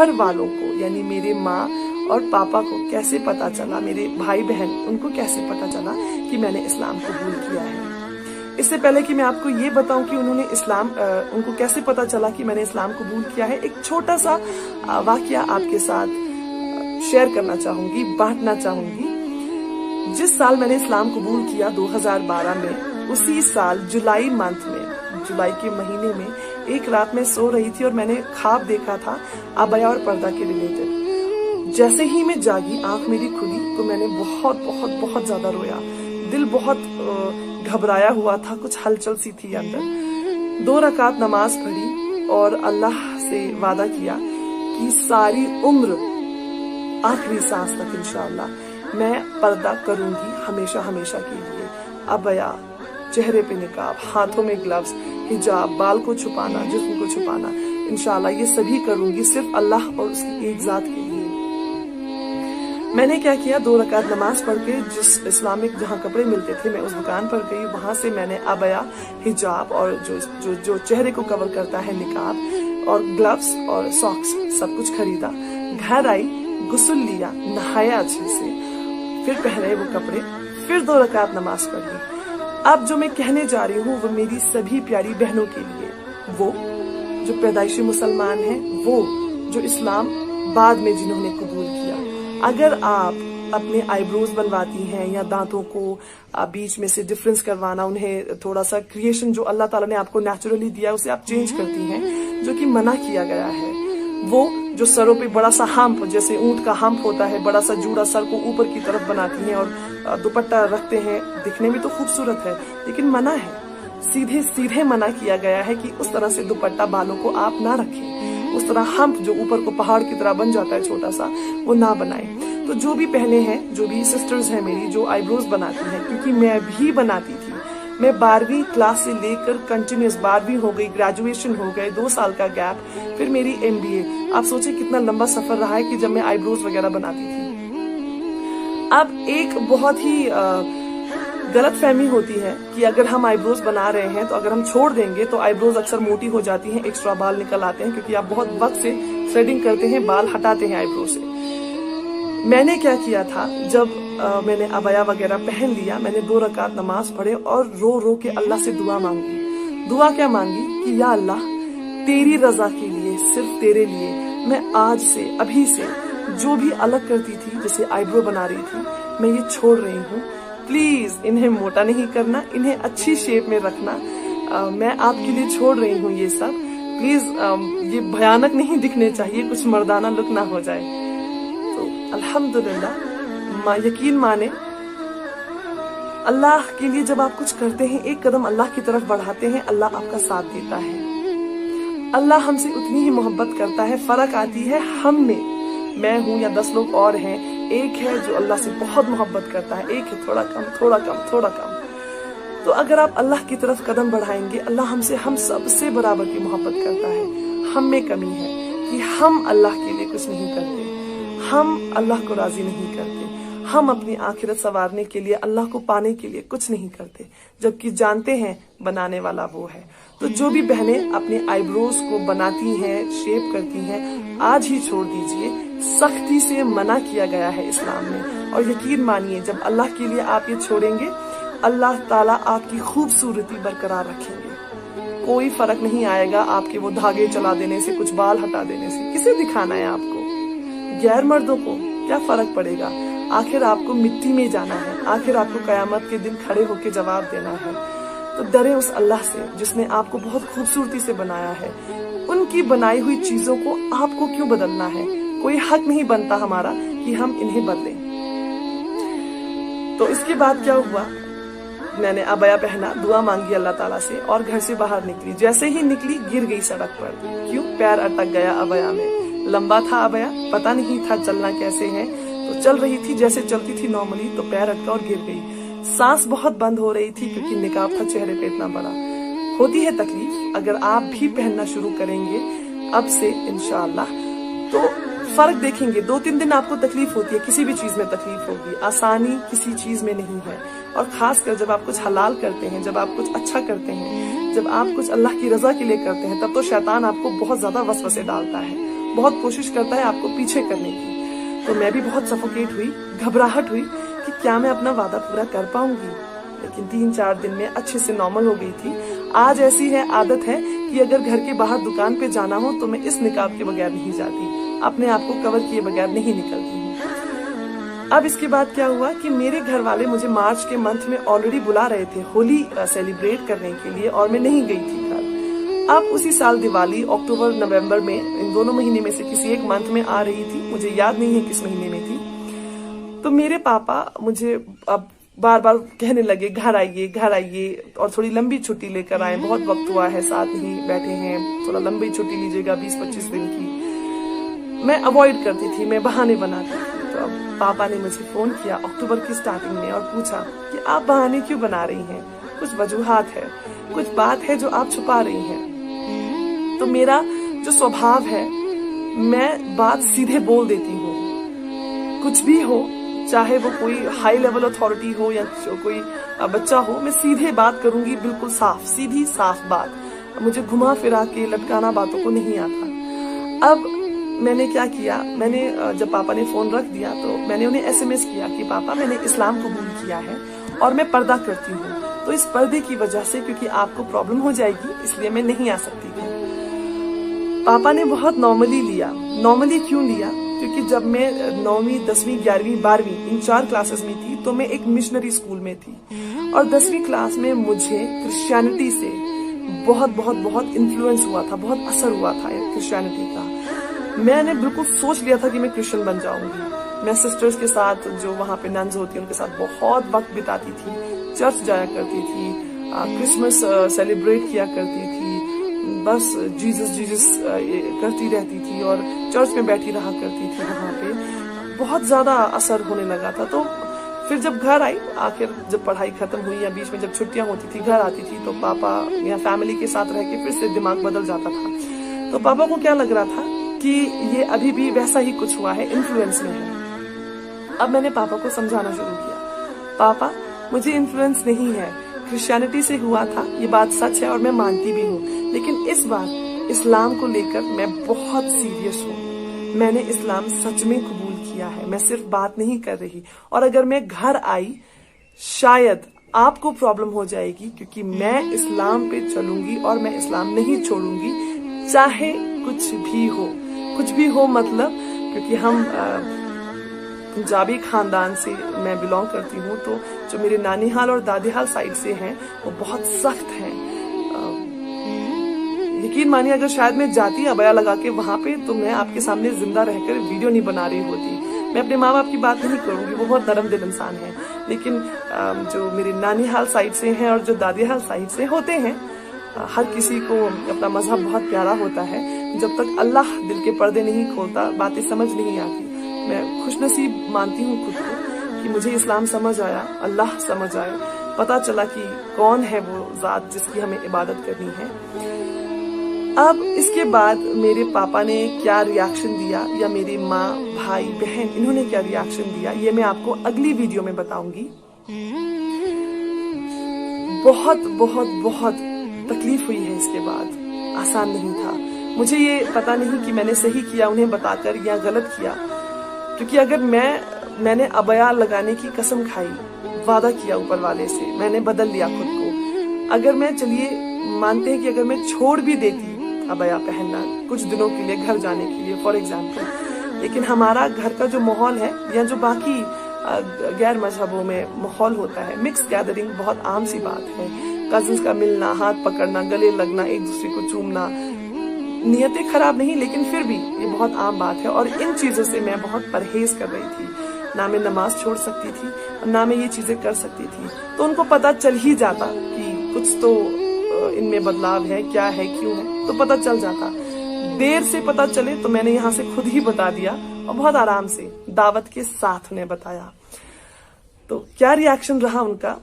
घर वालों को यानी मेरे माँ और पापा को कैसे पता चला, मेरे भाई बहन उनको कैसे पता चला कि मैंने इस्लाम कबूल किया है। इससे पहले कि मैं आपको ये बताऊं कि उन्होंने उनको कैसे पता चला कि मैंने इस्लाम कबूल किया है, एक छोटा सा वाकया आपके साथ शेयर करना चाहूंगी, बांटना चाहूंगी। जिस साल मैंने इस्लाम कबूल किया 2012 में, उसी साल जुलाई के महीने में एक रात में सो रही थी और मैंने ख्वाब देखा था अबया और पर्दा के रिलेटेड। जैसे ही मैं जागी, आंख मेरी खुली तो मैंने बहुत बहुत बहुत ज्यादा रोया। दिल बहुत घबराया हुआ था, कुछ हलचल सी थी अंदर। 2 रकात नमाज पढ़ी और अल्लाह से वादा किया कि सारी उम्र आखिरी सांस तक इंशाअल्लाह मैं पर्दा करूंगी, हमेशा हमेशा के लिए। अबया, चेहरे पे निकाब, हाथों में ग्लव्स, हिजाब, बाल को छुपाना, जिस्म को छुपाना, इंशाअल्लाह ये सभी करूंगी सिर्फ अल्लाह और उसकी एक जात के लिए। मैंने क्या किया, 2 रकात नमाज पढ़ के जिस इस्लामिक जहाँ कपड़े मिलते थे मैं उस दुकान पर गई। वहां से मैंने अबया, हिजाब और जो चेहरे को कवर करता है निकाब और ग्लव्स और सॉक्स सब कुछ खरीदा। घर आई, गुस्ल लिया, नहाया अच्छे से, फिर पहने वो कपड़े, फिर 2 रकात नमाज पढ़ी। अब जो मैं कहने जा रही हूँ वो मेरी सभी प्यारी बहनों के लिए, वो जो पैदाइशी मुसलमान हैं, वो जो इस्लाम बाद में जिन्होंने कबूल किया। अगर आप अपने आईब्रोज बनवाती हैं या दांतों को बीच में से डिफरेंस करवाना, उन्हें थोड़ा सा क्रिएशन जो अल्लाह ताला ने आपको नेचुरली दिया उसे आप चेंज करती हैं, जो कि मना किया गया है। वो जो सरों पे बड़ा सा हम्प, जैसे ऊंट का हम्प होता है, बड़ा सा जूड़ा सर को ऊपर की तरफ बनाती हैं और दुपट्टा रखते हैं, दिखने में तो खूबसूरत है लेकिन मना है, सीधे सीधे मना किया गया है कि उस तरह से दुपट्टा बालों को आप ना रखें, उस तरह हम्प जो ऊपर को पहाड़ की तरह बन जाता है छोटा सा, वो ना बनाएं। तो जो भी बहनें हैं, जो भी सिस्टर्स हैं मेरी जो आईब्रोज बनाती हैं, क्योंकि मैं भी बनाती थी, मैं 12वीं क्लास से लेकर कंटिन्यूस 12वीं हो गई, ग्रेजुएशन हो गए, 2 साल का गैप, फिर मेरी MBA। आप सोचिए कितना लंबा सफर रहा है कि जब मैं आईब्रोज वगैरह बनाती थी। अब एक बहुत ही गलत फहमी होती है कि अगर हम आईब्रोज बना रहे हैं तो अगर हम छोड़ देंगे तो आईब्रोज अक्सर मोटी हो जाती हैं, एक्स्ट्रा बाल निकल आते हैं, क्योंकि आप बहुत वक्त से थ्रेडिंग करते हैं, बाल हटाते हैं आईब्रो से। मैंने क्या किया था, जब मैंने अबया वगैरह पहन लिया, मैंने 2 रकात नमाज पढ़े और रो रो के अल्लाह से दुआ मांगी। दुआ क्या मांगी कि या अल्लाह, तेरी रजा के लिए, सिर्फ तेरे लिए मैं आज से, अभी से जो भी अलग करती थी, जैसे आईब्रो बना रही थी, मैं ये छोड़ रही हूँ। प्लीज इन्हें मोटा नहीं करना, इन्हें अच्छी शेप में रखना। मैं आपके लिए छोड़ रही हूँ ये सब। प्लीज ये भयानक नहीं दिखने चाहिए, कुछ मर्दाना लुक ना हो जाए। तो अल्हम्दुलिल्लाह, यकीन माने, अल्लाह के लिए जब आप कुछ करते हैं, एक कदम अल्लाह की तरफ बढ़ाते हैं, अल्लाह आपका साथ देता है। अल्लाह हमसे उतनी ही मोहब्बत करता है। फर्क आती है हम में, मैं हूं या 10 लोग और हैं। एक है जो अल्लाह से बहुत मोहब्बत करता है, एक है थोड़ा कम थोड़ा कम थोड़ा कम। तो अगर आप अल्लाह की तरफ कदम बढ़ाएंगे, अल्लाह हमसे, हम सबसे बराबर की मोहब्बत करता है। हम में कमी है कि हम अल्लाह के लिए कुछ नहीं करते, हम अल्लाह को राजी नहीं करते, हम अपनी आखिरत संवारने के लिए, अल्लाह को पाने के लिए कुछ नहीं करते, जबकि जानते हैं बनाने वाला वो है। तो जो भी बहनें अपने आईब्रोज को बनाती हैं, शेप करती हैं, आज ही छोड़ दीजिए। सख्ती से मना किया गया है इस्लाम में। और यकीन मानिए, जब अल्लाह के लिए आप ये छोड़ेंगे, अल्लाह ताला आपकी खूबसूरती बरकरार रखेंगे। कोई फर्क नहीं आएगा आपके वो धागे चला देने से, कुछ बाल हटा देने से। किसे दिखाना है आपको? गैर मर्दों को क्या फर्क पड़ेगा? आखिर आपको मिट्टी में जाना है, आखिर आपको कयामत के दिन खड़े होकर जवाब देना है। तो डरे उस अल्लाह से जिसने आपको बहुत खूबसूरती से बनाया है। उनकी बनाई हुई चीजों को आपको क्यों बदलना है? कोई हक नहीं बनता हमारा कि हम इन्हें बदलें। तो इसके बाद क्या हुआ, मैंने अबया पहना, दुआ मांगी अल्लाह ताला से और घर से बाहर निकली। जैसे ही निकली गिर गई सड़क पर। क्यों? पैर अटक गया अबया में। लंबा था अबया, पता नहीं था चलना कैसे है, तो चल रही थी जैसे चलती थी नॉर्मली, तो पैर अटका और गिर गई। सांस बहुत बंद हो रही थी क्योंकि निकाब था चेहरे पे इतना बड़ा। होती है तकलीफ, अगर आप भी पहनना शुरू करेंगे अब से इंशाअल्लाह तो फर्क देखेंगे। 2-3 दिन आपको तकलीफ होती है, किसी भी चीज में तकलीफ होगी, आसानी किसी चीज में नहीं है। और खासकर जब आप कुछ हलाल करते हैं, जब आप कुछ अच्छा करते हैं, जब आप कुछ अल्लाह की रजा के लिए करते हैं, तब तो शैतान आपको बहुत ज्यादा वसवसे डालता है। बहुत कोशिश करता है आपको पीछे करने की। तो मैं भी बहुत सफोकेट हुई, घबराहट हुई कि क्या मैं अपना वादा पूरा कर पाऊंगी। लेकिन 3-4 दिन में अच्छे से नॉर्मल हो गई थी। आज ऐसी है आदत है कि अगर घर के बाहर दुकान पे जाना हो तो मैं इस निकाब के बगैर नहीं जाती, अपने आप को कवर किए बगैर नहीं निकलती हूँ। अब इसके बाद क्या हुआ कि मेरे घर वाले मुझे मार्च के मंथ में ऑलरेडी बुला रहे थे होली सेलिब्रेट करने के लिए, और मैं नहीं गई थी घर। अब उसी साल दिवाली अक्टूबर नवंबर में, इन दोनों महीने में से किसी एक मंथ में आ रही थी, मुझे याद नहीं है किस महीने में थी। तो मेरे पापा मुझे अब बार बार कहने लगे घर आइए और थोड़ी लंबी छुट्टी लेकर आए, बहुत वक्त हुआ है साथ ही बैठे हैं, थोड़ा लंबी छुट्टी लीजिएगा 20-25 दिन की। मैं अवॉइड करती थी, मैं बहाने बनाती थी। तो अब पापा ने मुझे फोन किया अक्टूबर की स्टार्टिंग में और पूछा कि आप बहाने क्यों बना रही हैं, कुछ वजूहात है, कुछ बात है जो आप छुपा रही हैं। तो मेरा जो स्वभाव है, मैं बात सीधे बोल देती हूँ, कुछ भी हो, चाहे वो कोई हाई लेवल अथॉरिटी हो या कोई बच्चा हो, मैं सीधे बात करूंगी, बिल्कुल साफ, सीधी साफ बात। मुझे घुमा फिरा के लटकाना बातों को नहीं आता। अब मैंने क्या किया, मैंने जब पापा ने फोन रख दिया तो मैंने उन्हें SMS किया कि पापा मैंने इस्लाम कबूल किया है और मैं पर्दा करती हूँ, तो इस पर्दे की वजह से क्योंकि आपको प्रॉब्लम हो जाएगी इसलिए मैं नहीं आ सकती थी। पापा ने बहुत नॉर्मली लिया। नॉर्मली क्यों लिया? क्योंकि जब मैं 9वीं 10वीं 11वीं 12वीं इन 4 क्लासेस में थी तो मैं एक मिशनरी स्कूल में थी, और 10वीं क्लास में मुझे क्रिश्चियनिटी से बहुत बहुत बहुत इन्फ्लुएंस हुआ था, बहुत असर हुआ था क्रिश्चियनिटी का। मैंने बिल्कुल सोच लिया था कि मैं क्रिश्चियन बन जाऊंगी। मैं सिस्टर्स के साथ, जो वहाँ पे नन्स होती हैं, उनके साथ बहुत वक्त बिताती थी, चर्च जाया करती थी, क्रिसमस सेलिब्रेट किया करती थी, बस जीसस करती रहती थी और चर्च में बैठी रहा करती थी। वहाँ पे बहुत ज्यादा असर होने लगा था। तो फिर जब घर आई, आखिर जब पढ़ाई खत्म हुई या बीच में जब छुट्टियां होती थी, घर आती थी, तो पापा या फैमिली के साथ रह के फिर से दिमाग बदल जाता था। तो पापा को क्या लग रहा था कि ये अभी भी वैसा ही कुछ हुआ है, इन्फ्लुएंस में है। अब मैंने पापा को समझाना शुरू किया, पापा मुझे इन्फ्लुएंस नहीं है, क्रिश्चियनिटी से हुआ था, ये बात सच है और मैं मानती भी हूँ, लेकिन इस बार इस्लाम को लेकर मैं बहुत सीरियस हूँ। मैंने इस्लाम सच में कबूल किया है, मैं सिर्फ बात नहीं कर रही। और अगर मैं घर आई शायद आपको प्रॉब्लम हो जाएगी, क्योंकि मैं इस्लाम पे चलूंगी और मैं इस्लाम नहीं छोड़ूंगी, चाहे कुछ भी हो। कुछ भी हो मतलब, क्योंकि हम पंजाबी खानदान से मैं बिलोंग करती हूँ, तो जो मेरे नानीहाल और दादीहाल साइड से हैं वो बहुत सख्त हैं। यकीन मानिए अगर शायद मैं जाती अबया लगा के वहां पे, तो मैं आपके सामने जिंदा रहकर वीडियो नहीं बना रही होती। मैं अपने माँ बाप की बात नहीं करूंगी, वो बहुत नरम दिल इंसान है, लेकिन जो मेरे नानीहाल साइड से हैं और जो दादीहाल साइड से होते हैं, हर किसी को अपना मजहब बहुत प्यारा होता है। जब तक अल्लाह दिल के पर्दे नहीं खोलता बातें समझ नहीं आती। मैं खुशनसीब मानती हूँ खुद को कि मुझे इस्लाम समझ आया, अल्लाह समझ आए, पता चला कि कौन है वो जात जिसकी हमें इबादत करनी है। अब इसके बाद मेरे पापा ने क्या रिएक्शन दिया, या मेरी माँ भाई बहन इन्होंने क्या रिएक्शन दिया, ये मैं आपको अगली वीडियो में बताऊंगी। बहुत बहुत बहुत तकलीफ हुई है इसके बाद, आसान नहीं था। मुझे ये पता नहीं कि मैंने सही किया उन्हें बताकर या गलत किया, क्योंकि अगर मैंने अबया लगाने की कसम खाई, वादा किया ऊपर वाले से, मैंने बदल लिया खुद को। अगर मैं, चलिए मानते हैं कि अगर मैं छोड़ भी देती अबया पहनना कुछ दिनों के लिए, घर जाने के लिए फॉर एग्जाम्पल, लेकिन हमारा घर का जो माहौल है या जो बाकी गैर मजहबों में माहौल होता है, मिक्स गैदरिंग बहुत आम सी बात है। कजिन्स का मिलना, हाथ पकड़ना, गले लगना, एक दूसरे को चूमना, नियतें खराब नहीं लेकिन फिर भी ये बहुत आम बात है। और इन चीजों से मैं बहुत परहेज कर रही थी। ना मैं नमाज छोड़ सकती थी और ना मैं ये चीजें कर सकती थी। तो उनको पता चल ही जाता कि कुछ तो इनमें बदलाव है, क्या है, क्यों है, तो पता चल जाता। देर से पता चले तो मैंने यहाँ से खुद ही बता दिया और बहुत आराम से दावत के साथ उन्हें बताया। तो क्या रिएक्शन रहा उनका,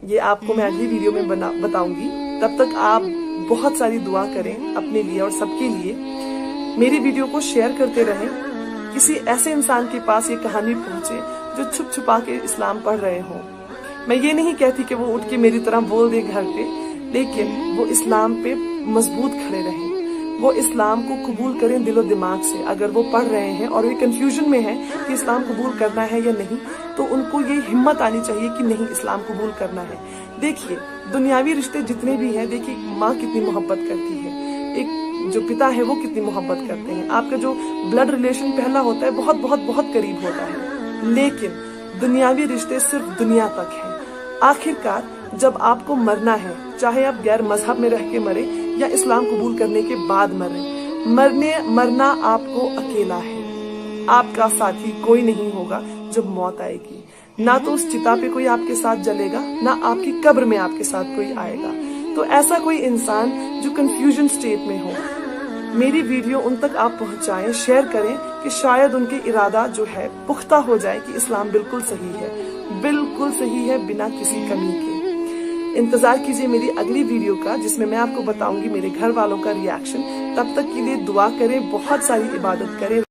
ये आपको मैं अगली वीडियो में बताऊंगी। तब तक आप बहुत सारी दुआ करें अपने लिए और सबके लिए। मेरी वीडियो को शेयर करते रहें, किसी ऐसे इंसान के पास ये कहानी पहुंचे जो छुप छुपा के इस्लाम पढ़ रहे हों। मैं ये नहीं कहती कि वो उठ के मेरी तरह बोल दे घर पे, लेकिन वो इस्लाम पे मजबूत खड़े रहें। वो इस्लाम को कबूल करें दिलो दिमाग से। अगर वो पढ़ रहे हैं और वे कंफ्यूजन में हैं कि इस्लाम कबूल करना है या नहीं, तो उनको ये हिम्मत आनी चाहिए कि नहीं, इस्लाम कबूल करना है। देखिए, दुनियावी रिश्ते जितने भी हैं, देखिए माँ कितनी मोहब्बत करती है, एक जो पिता है वो कितनी मोहब्बत करते हैं, आपका जो ब्लड रिलेशन पहला होता है बहुत बहुत बहुत करीब होता है। लेकिन दुनियावी रिश्ते सिर्फ दुनिया तक हैं। आखिरकार जब आपको मरना है, चाहे आप गैर मजहब में रह के मरे या इस्लाम कबूल करने के बाद मरे, मरना आपको अकेला है। आपका साथी कोई नहीं होगा जब मौत आएगी। ना तो उस चिता पे कोई आपके साथ जलेगा, ना आपकी कब्र में आपके साथ कोई आएगा। तो ऐसा कोई इंसान जो कंफ्यूजन स्टेट में हो, मेरी वीडियो उन तक आप पहुंचाएं, शेयर करें कि शायद उनके इरादा जो है पुख्ता हो जाए कि इस्लाम बिल्कुल सही है, बिल्कुल सही है, बिना किसी कमी के। इंतजार कीजिए मेरी अगली वीडियो का, जिसमें मैं आपको बताऊंगी मेरे घर वालों का रिएक्शन। तब तक के लिए दुआ करें, बहुत सारी इबादत करें।